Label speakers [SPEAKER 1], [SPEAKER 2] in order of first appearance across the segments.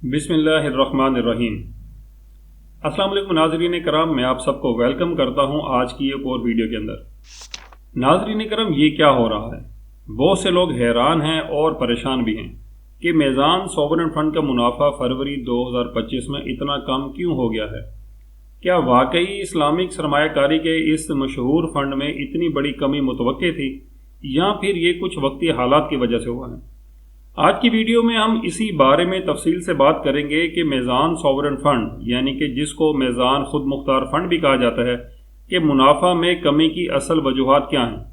[SPEAKER 1] बिस्मिल्लाहिर्रहमानिर्रहीम। अस्सलाम वालेकुम नाज़रीन कराम, मैं आप सबको वेलकम करता हूं आज की एक और वीडियो के अंदर। नाज़रीन कराम, ये क्या हो रहा है? बहुत से लोग हैरान हैं और परेशान भी हैं कि मेज़ान सॉवरेन फंड का मुनाफा फरवरी 2025 में इतना कम क्यों हो गया है। क्या वाकई इस्लामिक सरमायाकारी के इस मशहूर फंड में इतनी बड़ी कमी मुतवक्के थी, या फिर ये कुछ वक्ती हालात की वजह से हुआ है? आज की वीडियो में हम इसी बारे में तफसील से बात करेंगे कि मेज़ान सॉवरेन फंड यानी कि जिसको मेज़ान खुद मुख्तार फंड भी कहा जाता है कि मुनाफा में कमी की असल वजूहात क्या हैं।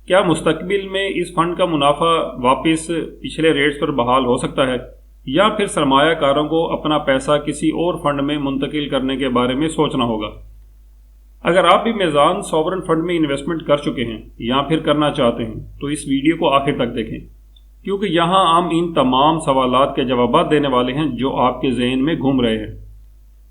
[SPEAKER 1] क्या मुस्तकबिल में इस फंड का मुनाफा वापस पिछले रेट्स पर बहाल हो सकता है, या फिर सरमायाकारों को अपना पैसा किसी और फंड में मुंतकिल करने के बारे में सोचना होगा। अगर आप भी मेज़ान सॉवरेन फंड में इन्वेस्टमेंट कर चुके हैं या फिर करना चाहते हैं तो इस वीडियो को आखिर तक देखें, क्योंकि यहाँ हम इन तमाम सवालात के जवाब देने वाले हैं जो आपके जहन में घूम रहे हैं।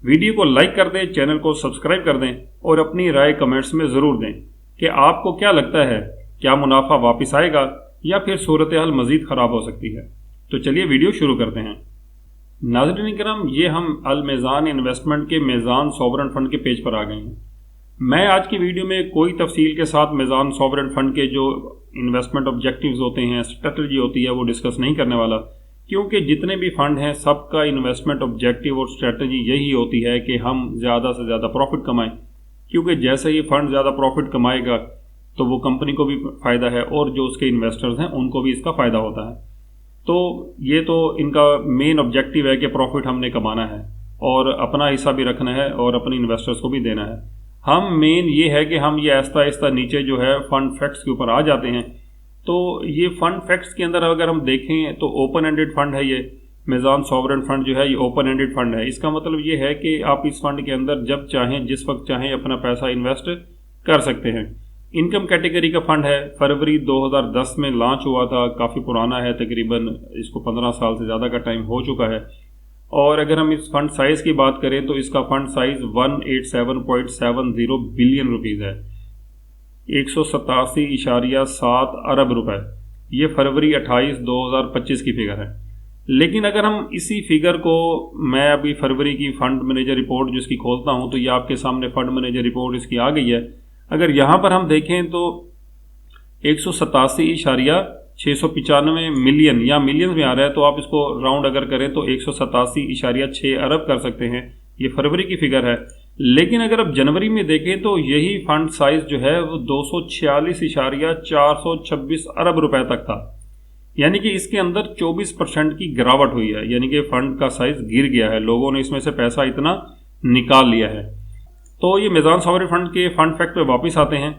[SPEAKER 1] वीडियो को लाइक कर दें, चैनल को सब्सक्राइब कर दें और अपनी राय कमेंट्स में ज़रूर दें कि आपको क्या लगता है, क्या मुनाफा वापस आएगा या फिर सूरत हाल मज़ीद ख़राब हो सकती है। तो चलिए वीडियो शुरू करते हैं। नाज़रीन किराम, ये हम अल मेज़ान इन्वेस्टमेंट के मेज़ान सॉवरेन फंड के पेज पर आ गए हैं। मैं आज की वीडियो में कोई तफसील के साथ मेज़ान सॉवरेन फंड के जो इन्वेस्टमेंट ऑब्जेक्टिव्स होते हैं, स्ट्रेटजी होती है, वो डिस्कस नहीं करने वाला, क्योंकि जितने भी फंड हैं सबका इन्वेस्टमेंट ऑब्जेक्टिव और स्ट्रेटजी यही होती है कि हम ज़्यादा से ज़्यादा प्रॉफिट कमाएं, क्योंकि जैसे ही फंड ज़्यादा प्रॉफिट कमाएगा तो वो कंपनी को भी फ़ायदा है और जो उसके इन्वेस्टर्स हैं उनको भी इसका फ़ायदा होता है। तो ये तो इनका मेन ऑब्जेक्टिव है कि प्रॉफिट हमने कमाना है और अपना हिस्सा भी रखना है और अपने इन्वेस्टर्स को भी देना है। हम मेन ये है कि हम ये आहिस्ता आहिस्ता नीचे जो है फंड फैक्ट्स के ऊपर आ जाते हैं। तो ये फंड फैक्ट्स के अंदर अगर हम देखें तो ओपन एंडेड फंड है। ये मेज़ान सॉवरेन फंड जो है ये ओपन एंडेड फंड है। इसका मतलब ये है कि आप इस फंड के अंदर जब चाहें जिस वक्त चाहें अपना पैसा इन्वेस्ट कर सकते हैं। इनकम कैटेगरी का फंड है, फरवरी 2010 में लॉन्च हुआ था, काफ़ी पुराना है, तकरीबन इसको 15 साल से ज़्यादा का टाइम हो चुका है। और अगर हम इस फंड साइज़ की बात करें तो इसका फंड साइज़ 187.70 बिलियन रुपीज़ है, 187.7 अरब रुपए। ये फरवरी 28, 2025 की फिगर है। लेकिन अगर हम इसी फिगर को, मैं अभी फरवरी की फ़ंड मैनेजर रिपोर्ट जिसकी खोलता हूँ तो ये आपके सामने फ़ंड मैनेजर रिपोर्ट इसकी आ गई है। अगर यहाँ पर हम देखें तो 187.695 मिलियन या मिलियंस में आ रहा है, तो आप इसको राउंड अगर करें तो 187.6 अरब कर सकते हैं। ये फरवरी की फिगर है। लेकिन अगर आप जनवरी में देखें तो यही फंड साइज जो है वो 246.426 अरब रुपए तक था, यानी कि इसके अंदर 24% की गिरावट हुई है, यानी कि फंड का साइज गिर गया है, लोगों ने इसमें से पैसा इतना निकाल लिया है। तो ये मेज़ान सॉवरेन फंड के फंड फैक्ट पे वापस आते हैं।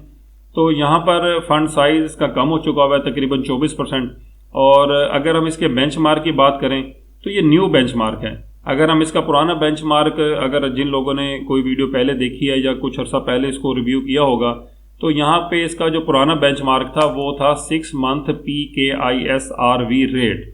[SPEAKER 1] तो यहाँ पर फंड साइज का कम हो चुका हुआ है, तकरीबन 24%। और अगर हम इसके बेंचमार्क की बात करें तो ये न्यू बेंचमार्क है। अगर हम इसका पुराना बेंचमार्क, अगर जिन लोगों ने कोई वीडियो पहले देखी है या कुछ अर्सा पहले इसको रिव्यू किया होगा, तो यहाँ पे इसका जो पुराना बेंचमार्क था वो था 6 month PKISRV rate.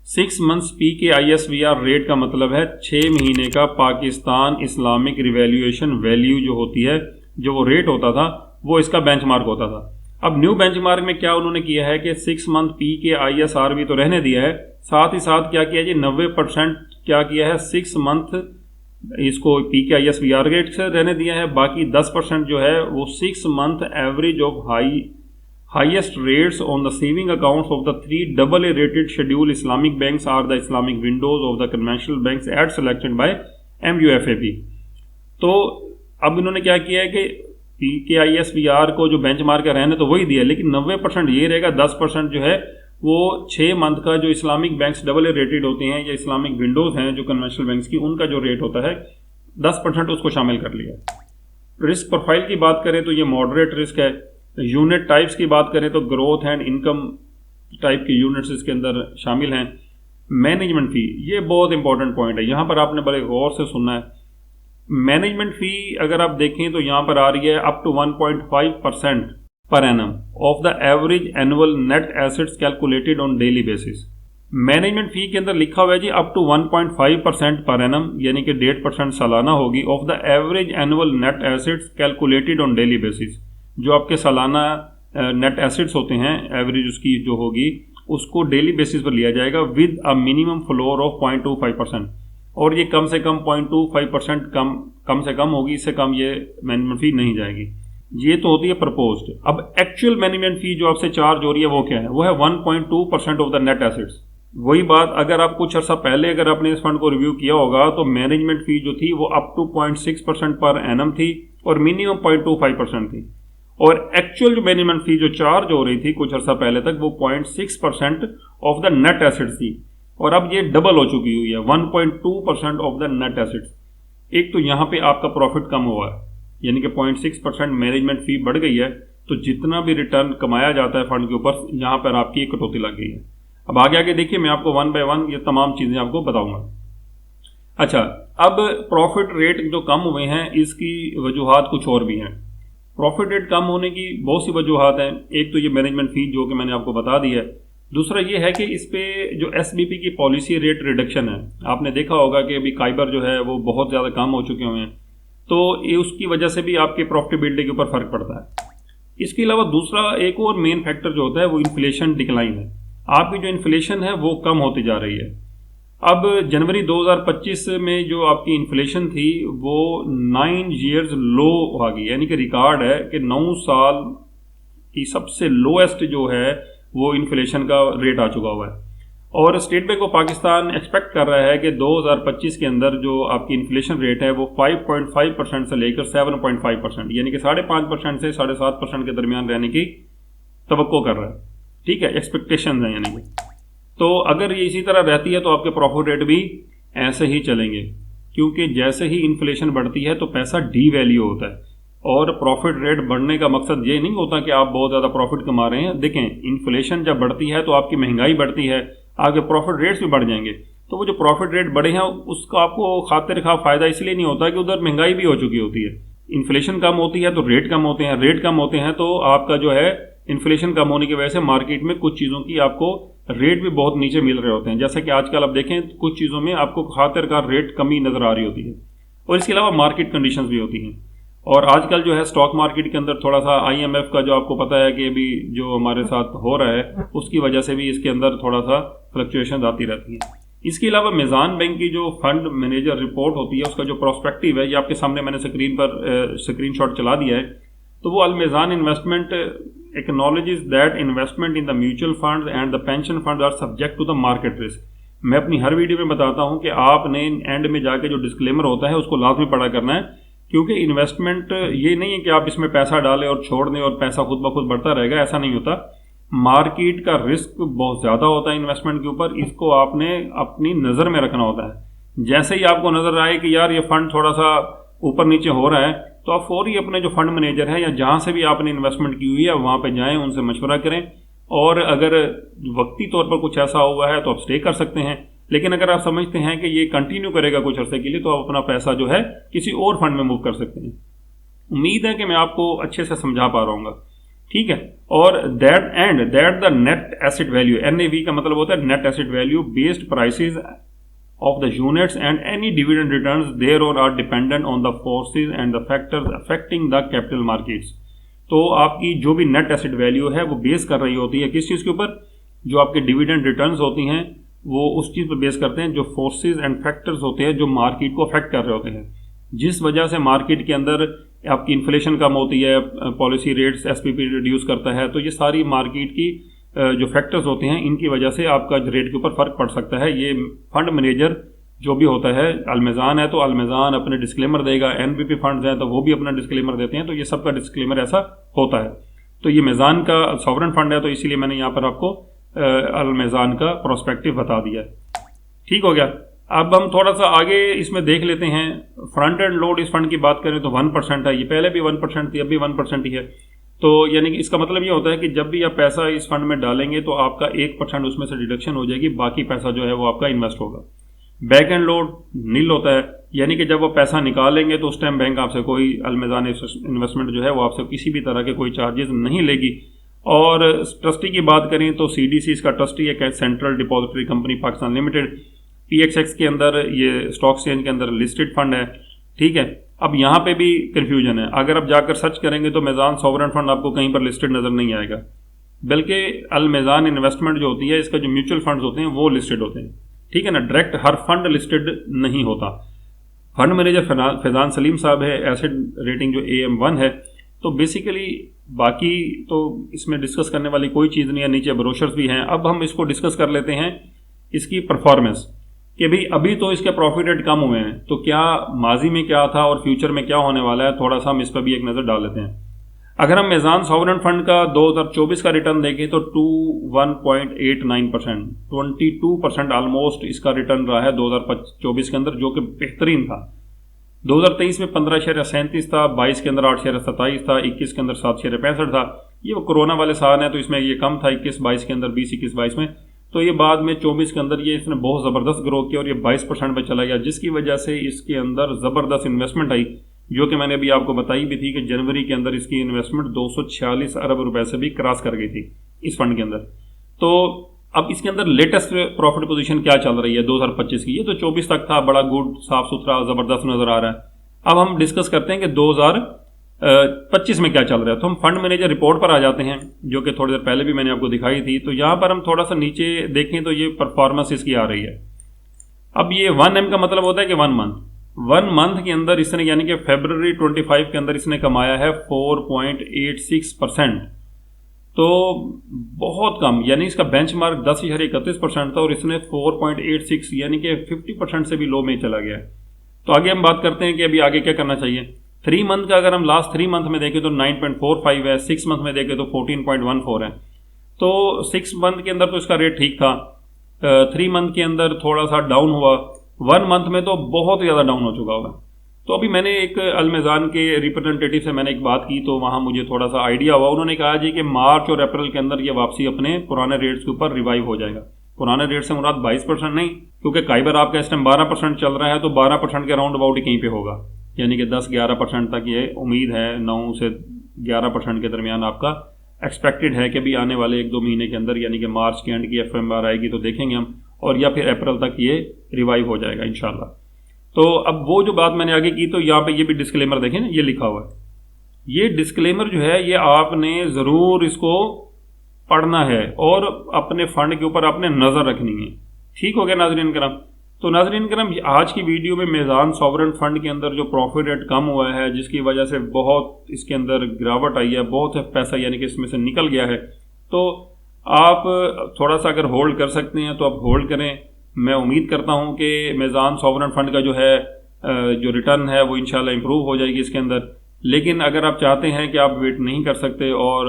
[SPEAKER 1] 6 months PKISVR rate का मतलब है 6 महीने का पाकिस्तान इस्लामिक रिवैल्यूएशन वैल्यू जो होती है, जो वो रेट होता था, वो इसका बेंचमार्क होता था। अब न्यू बेंचमार्क में क्या उन्होंने किया है कि 6 मंथ PKISRV तो रहने दिया है, साथ ही साथ क्या किया जी, 90% क्या किया है, 6 मंथ इसको PKISVR रेट से रहने दिया है। बाकी 10% जो है वो 6 month average of highest rates on the saving accounts of the 3 AA rated schedule Islamic banks are the Islamic windows of the conventional banks at selected by MUFAB। तो अब इन्होंने क्या किया है कि PKISVR को जो बेंचमार्क है रहने तो वही दिया, लेकिन 90% ये रहेगा, 10% जो है वो 6 मंथ का जो इस्लामिक बैंक्स AA रेटेड होते हैं या इस्लामिक विंडोज हैं जो कन्वेंशनल बैंक्स की, उनका जो रेट होता है 10% उसको शामिल कर लिया। रिस्क प्रोफाइल की बात करें तो ये मॉडरेट रिस्क है। यूनिट टाइप्स की बात करें तो ग्रोथ एंड इनकम टाइप के यूनिट्स इसके अंदर शामिल हैं। मैनेजमेंट फ़ी, ये बहुत इंपॉर्टेंट पॉइंट है, यहाँ पर आपने बड़े गौर से सुनना है। मैनेजमेंट फ़ी अगर आप देखें तो यहाँ पर आ रही है up to 1.5% per annum of the average annual net assets calculated on daily basis. Management fee के अंदर लिखा हुआ है जी अप टू 1.5% पर एनम, यानी कि 1.5% सालाना होगी, of the average annual net assets calculated on daily basis. जो आपके सालाना नेट एसेट्स होते हैं, एवरेज उसकी जो होगी उसको डेली बेसिस पर लिया जाएगा with a minimum floor of 0.25%। और ये कम से कम 0.25% कम से कम होगी, इससे कम ये मैनेजमेंट फ़ी नहीं जाएगी। ये तो होती है प्रपोज्ड। अब एक्चुअल मैनेजमेंट फ़ी जो आपसे चार्ज हो रही है वो क्या है? वो है 1.2% ऑफ द नेट एसेट्स। वही बात, अगर आप कुछ अर्सा पहले अगर आपने इस फंड को रिव्यू किया होगा तो मैनेजमेंट फ़ी जो थी वो अप टू 0.6% पर एनम थी और मिनिमम 0.25% थी। और एक्चुअल जो मैनेजमेंट फ़ी जो चार्ज हो रही थी कुछ अर्सा पहले तक वो 0.6% ऑफ द नेट एसेट्स थी, और अब ये डबल हो चुकी हुई है 1.2% ऑफ द नेट एसेट्स। एक तो यहाँ पे आपका प्रॉफिट कम हुआ है, यानी कि 0.6% मैनेजमेंट फ़ी बढ़ गई है, तो जितना भी रिटर्न कमाया जाता है फंड के ऊपर यहाँ पर आपकी एक कटौती लग गई है। अब आगे आगे देखिए, मैं आपको वन बाय वन ये तमाम चीज़ें आपको बताऊंगा। अच्छा, अब प्रॉफिट रेट जो कम हुए हैं इसकी वजूहात कुछ और भी हैं। प्रॉफिट रेट कम होने की बहुत सी वजूहात हैं। एक तो ये मैनेजमेंट फ़ी जो कि मैंने आपको बता दी है। दूसरा ये है कि इस पे जो SBP की पॉलिसी रेट रिडक्शन है, आपने देखा होगा कि अभी काइबर जो है वो बहुत ज़्यादा कम हो चुके हुए हैं, तो ये उसकी वजह से भी आपके प्रॉफिटेबिलिटी के ऊपर फ़र्क पड़ता है। इसके अलावा दूसरा एक और मेन फैक्टर जो होता है वो इन्फ्लेशन डिक्लाइन है। आपकी जो इन्फ्लेशन है वो कम होती जा रही है। अब जनवरी 2025 में जो आपकी इन्फ्लेशन थी वो 9 ईयर्स लो आ गई, यानी कि रिकॉर्ड है कि 9 साल की सबसे लोएस्ट जो है वो इन्फ्लेशन का रेट आ चुका हुआ है। और state bank of Pakistan expect कर रहा है कि 2025 के अंदर जो आपकी इन्फ्लेशन रेट है वो 5.5% से लेकर 7.5%, यानी कि 5.5% से 7.5% के दरमियान रहने की तवक्को कर रहा है। ठीक है, एक्सपेक्टेशन है यानी कि। तो अगर ये इसी तरह रहती है तो आपके प्रॉफिट रेट भी ऐसे ही चलेंगे, क्योंकि जैसे ही इन्फ्लेशन बढ़ती है तो पैसा डी वैल्यू होता है। और प्रॉफिट रेट बढ़ने का मकसद ये नहीं होता कि आप बहुत ज़्यादा प्रॉफिट कमा रहे हैं। देखें, इन्फ्लेशन जब बढ़ती है तो आपकी महंगाई बढ़ती है, आगे प्रॉफिट रेट्स भी बढ़ जाएंगे। तो वो जो प्रॉफिट रेट बढ़े हैं उसका आपको खातिर खा फ़ायदा इसलिए नहीं होता कि उधर महंगाई भी हो चुकी होती है। इन्फ्लेशन कम होती है तो रेट कम होते हैं, रेट कम होते हैं तो आपका जो है इन्फ्लेशन कम होने की वजह से मार्केट में कुछ चीज़ों की आपको रेट भी बहुत नीचे मिल रहे होते हैं। जैसे कि आजकल आप देखें कुछ चीज़ों में आपको खातिर का रेट कमी नज़र आ रही होती है। और इसके अलावा मार्केट कंडीशंस भी होती हैं। और आजकल जो है स्टॉक मार्केट के अंदर थोड़ा सा IMF का जो आपको पता है कि अभी जो हमारे साथ हो रहा है उसकी वजह से भी इसके अंदर थोड़ा सा फ्लक्चुएशन आती रहती है। इसके अलावा मीज़ान बैंक की जो फंड मैनेजर रिपोर्ट होती है उसका जो प्रोस्पेक्टिव है, ये आपके सामने मैंने स्क्रीन पर स्क्रीनशॉट चला दिया है। तो वो अल मीज़ान investment acknowledges that investment in the mutual funds and the pension funds are subject to the market risk। मैं अपनी हर वीडियो में बताता हूं कि आपने एंड में जाके जो डिस्क्लेमर होता है उसको लाजमी पढ़ा करना है, क्योंकि इन्वेस्टमेंट ये नहीं है कि आप इसमें पैसा डालें और छोड़ दें और पैसा खुद ब खुद बढ़ता रहेगा, ऐसा नहीं होता। मार्केट का रिस्क बहुत ज़्यादा होता है इन्वेस्टमेंट के ऊपर, इसको आपने अपनी नज़र में रखना होता है। जैसे ही आपको नज़र आए कि यार ये फंड थोड़ा सा ऊपर नीचे हो रहा है तो आप फौरी अपने जो फंड मैनेजर है या जहाँ से भी आपने इन्वेस्टमेंट की हुई है वहाँ पे जाएं, उनसे मशवरा करें। और अगर वक्ती तौर पर कुछ ऐसा हुआ है तो आप स्टे कर सकते हैं, लेकिन अगर आप समझते हैं कि ये कंटिन्यू करेगा कुछ अर्से के लिए तो आप अपना पैसा जो है किसी और फंड में मूव कर सकते हैं। उम्मीद है कि मैं आपको अच्छे से समझा पा रहा हूँ, ठीक है। और that the net asset value, NAV का मतलब होता है net asset value based prices of the units and any dividend returns thereon are dependent on the forces and the factors affecting the capital markets। तो आपकी जो भी net asset value है वो बेस कर रही होती है किस चीज़ के ऊपर? जो आपके डिविडेंड रिटर्न्स होती हैं वो उस चीज़ पर बेस करते हैं जो फोर्सेस एंड फैक्टर्स होते हैं जो मार्केट को अफेक्ट कर रहे होते हैं, जिस वजह से मार्केट के अंदर आपकी इन्फ्लेशन कम होती है, पॉलिसी रेट्स SPP रिड्यूस करता है। तो ये सारी मार्केट की जो फैक्टर्स होते हैं इनकी वजह से आपका रेट के ऊपर फ़र्क पड़ सकता है। ये फंड मैनेजर जो भी होता है, अल मीज़ान है तो अल मीज़ान अपने डिस्क्लेमर देगा, NBP फंड्स हैं तो वो भी अपना डिस्क्लेमर देते हैं, तो ये सबका डिस्क्लेमर ऐसा होता है। तो ये मीज़ान का सॉवरेन फंड है तो इसीलिए मैंने यहाँ पर आपको अल मीज़ान का प्रोस्पेक्टिव बता दिया। ठीक हो गया। अब हम थोड़ा सा आगे इसमें देख लेते हैं। फ्रंट एंड लोड इस फंड की बात करें तो 1% है, ये पहले भी 1% थी, अब भी 1% ही है। तो यानी कि इसका मतलब ये होता है कि जब भी आप पैसा इस फंड में डालेंगे तो आपका 1% उसमें से डिडक्शन हो जाएगी, बाकी पैसा जो है वो आपका इन्वेस्ट होगा। बैक एंड लोड नील होता है, यानी कि जब वो पैसा निकालेंगे तो उस टाइम बैंक आपसे कोई अल मीज़ान इन्वेस्टमेंट जो है वो आपसे किसी भी तरह के कोई चार्जेस नहीं लेगी। और ट्रस्टी की बात करें तो CDC इसका ट्रस्टी है, central depository company Pakistan limited, PXX के अंदर ये स्टॉक एक्सचेंज के अंदर लिस्टेड फंड है। ठीक है। अब यहाँ पे भी कन्फ्यूजन है, अगर आप जाकर सर्च करेंगे तो मीज़ान सॉवरेन फंड आपको कहीं पर लिस्टेड नज़र नहीं आएगा, बल्कि अल मीज़ान इन्वेस्टमेंट जो होती है इसका जो म्यूचुअल फंड्स होते हैं वो लिस्टेड होते हैं। ठीक है ना, डायरेक्ट हर फंड लिस्टेड नहीं होता। फंड मैनेजर फैजान सलीम साहब है, एसेट रेटिंग जो AM1 है। तो बेसिकली बाकी तो इसमें डिस्कस करने वाली कोई चीज़ नहीं है, नीचे ब्रोशर्स भी हैं। अब हम इसको डिस्कस कर लेते हैं इसकी परफॉर्मेंस कि भाई अभी तो इसके प्रॉफिट रेट कम हुए हैं, तो क्या माजी में क्या था और फ्यूचर में क्या होने वाला है, थोड़ा सा हम इस पर भी एक नज़र डाल लेते हैं। अगर हम मेज़ान सॉवरेन फंड का 2024 का रिटर्न देखें तो 21.89%, 22% ऑलमोस्ट इसका रिटर्न रहा है 2024 के अंदर, जो कि बेहतरीन था। 2023 में 15.37 था, 22 के अंदर 8.27 था, 21 के अंदर 7.65 था। ये वो कोरोना वाले साल हैं तो इसमें ये कम था 21-22 के अंदर, 20-21-22 में। तो ये बाद में 24 के अंदर ये इसने बहुत ज़बरदस्त ग्रो किया और ये 22% पे चला गया, जिसकी वजह से इसके अंदर ज़बरदस्त इन्वेस्टमेंट आई, जो कि मैंने अभी आपको बताई भी थी कि जनवरी के अंदर इसकी इन्वेस्टमेंट 246 अरब रुपए से भी क्रॉस कर गई थी इस फंड के अंदर। तो अब इसके अंदर लेटेस्ट प्रॉफिट पोजीशन क्या चल रही है 2025 की, ये तो 24 तक था, बड़ा गुड, साफ सुथरा, ज़बरदस्त नज़र आ रहा है। अब हम डिस्कस करते हैं कि 2025 में क्या चल रहा है। तो हम फंड मैनेजर रिपोर्ट पर आ जाते हैं, जो कि थोड़ी देर पहले भी मैंने आपको दिखाई थी। तो यहाँ पर हम थोड़ा सा नीचे देखें तो ये परफॉर्मेंस इसकी आ रही है। अब ये 1M का मतलब होता है कि 1 मंथ के अंदर इसने, यानी कि फरवरी 25 के अंदर इसने कमाया है 4.86%। तो बहुत कम, यानी इसका बेंचमार्क 10.31% था और इसने 4.86 यानी कि 50% से भी लो में चला गया है। तो आगे हम बात करते हैं कि अभी आगे क्या करना चाहिए। 3 मंथ का अगर हम लास्ट 3 मंथ में देखें तो 9.45 है, 6 मंथ में देखें तो 14.14 है। तो 6 मंथ के अंदर तो इसका रेट ठीक था, 3 मंथ के अंदर थोड़ा सा डाउन हुआ, 1 मंथ में तो बहुत ज़्यादा डाउन हो चुका होगा। तो अभी मैंने एक अलमेज़ान के रिप्रेजेंटेटिव से मैंने एक बात की, तो वहाँ मुझे थोड़ा सा आइडिया हुआ। उन्होंने कहा जी कि मार्च और अप्रैल के अंदर ये वापसी अपने पुराने रेट्स के ऊपर रिवाइव हो जाएगा। पुराने रेट से मुराद 22% नहीं, क्योंकि काइबर आपका इस टाइम 12% चल रहा है, तो 12% के राउंड अबाउट ही कहीं पे होगा, यानी कि 10-11% तक ये उम्मीद है, 9 से 11% के दरमियान आपका एक्सपेक्टेड है कि भी आने वाले 1-2 महीने के अंदर, यानी कि मार्च के एंड की FMR आएगी तो देखेंगे हम, और या फिर अप्रैल तक ये रिवाइव हो जाएगा इंशाल्लाह। तो अब वो जो बात मैंने आगे की, तो यहाँ पे ये भी डिस्क्लेमर देखें ना, ये लिखा हुआ है। ये डिस्क्लेमर जो है ये आपने ज़रूर इसको पढ़ना है और अपने फंड के ऊपर आपने नज़र रखनी है। ठीक हो गया नाज़रीन करम। तो नाज़रीन करम, आज की वीडियो में मेज़ान सॉवरेन फंड के अंदर जो प्रॉफिट रेट कम हुआ है, जिसकी वजह से बहुत इसके अंदर गिरावट आई है, बहुत पैसा यानी कि इसमें से निकल गया है, तो आप थोड़ा सा अगर होल्ड कर सकते हैं तो आप होल्ड करें। मैं उम्मीद करता हूं कि मेज़ान सॉवरेन फंड का जो है जो रिटर्न है वो इंशाल्लाह इंप्रूव हो जाएगी इसके अंदर। लेकिन अगर आप चाहते हैं कि आप वेट नहीं कर सकते और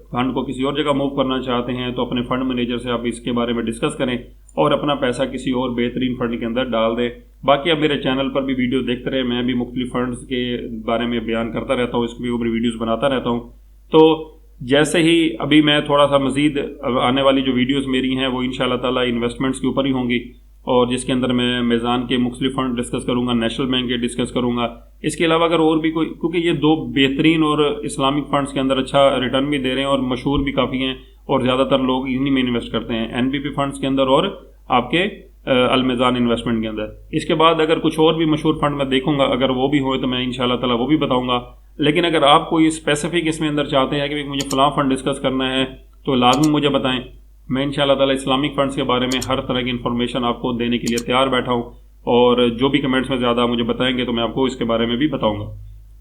[SPEAKER 1] फंड को किसी और जगह मूव करना चाहते हैं, तो अपने फंड मैनेजर से आप इसके बारे में डिस्कस करें और अपना पैसा किसी और बेहतरीन फंड के अंदर डाल दें। बाकी आप मेरे चैनल पर भी वीडियो देखते रहे, मैं भी मुख्तलिफ फंड्स के बारे में बयान करता रहता हूँ, इसके ऊपर वीडियोज़ बनाता रहता हूँ। तो जैसे ही अभी मैं थोड़ा सा मज़ीद आने वाली जो वीडियोस मेरी हैं वो इंशाल्लाह ताला इन्वेस्टमेंट्स के ऊपर ही होंगी, और जिसके अंदर मैं मेज़ान के मुख्तलिफ फंड डिस्कस करूँगा, नेशनल बैंक के डिस्कस करूँगा। इसके अलावा अगर और भी कोई, क्योंकि ये 2 बेहतरीन और इस्लामिक फंड्स के अंदर अच्छा रिटर्न भी दे रहे हैं और मशहूर भी काफ़ी हैं, और ज़्यादातर लोग इन्हीं में इन्वेस्ट करते हैं, NBP फंड्स के अंदर और आपके अलमेज़ान इन्वेस्टमेंट के अंदर। इसके बाद अगर कुछ और भी मशहूर फंड मैं देखूँगा, अगर वो भी हो तो मैं इंशाल्लाह ताला वो भी बताऊँगा। लेकिन अगर आप कोई स्पेसिफिक इसमें अंदर चाहते हैं कि मुझे फ़लाँ फंड डिस्कस करना है, तो लाजमी मुझे बताएं। मैं इंशाल्लाह ताला इस्लामिक फ़ंड्स के बारे में हर तरह की इन्फॉर्मेशन आपको देने के लिए तैयार बैठा हूँ, और जो भी कमेंट्स में ज़्यादा मुझे बताएंगे तो मैं आपको इसके बारे में भी बताऊँगा।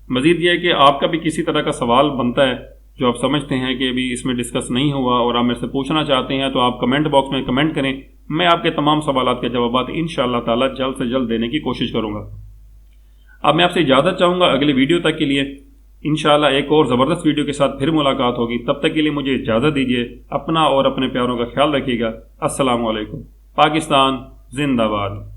[SPEAKER 1] मज़ीद ये है कि आपका भी किसी तरह का सवाल बनता है जो आप समझते हैं कि अभी इसमें डिस्कस नहीं हुआ और आप मेरे से पूछना चाहते हैं, तो आप कमेंट बॉक्स में कमेंट करें। मैं आपके तमाम सवालात के जवाब इंशाल्लाह ताला जल्द से जल्द देने की कोशिश करूँगा। अब मैं आपसे इजाज़त चाहूँगा, अगली वीडियो तक के लिए इंशाल्लाह एक और ज़बरदस्त वीडियो के साथ फिर मुलाकात होगी। तब तक के लिए मुझे इजाज़त दीजिए। अपना और अपने प्यारों का ख्याल रखिएगा। अस्सलामु अलैकुम। पाकिस्तान जिंदाबाद।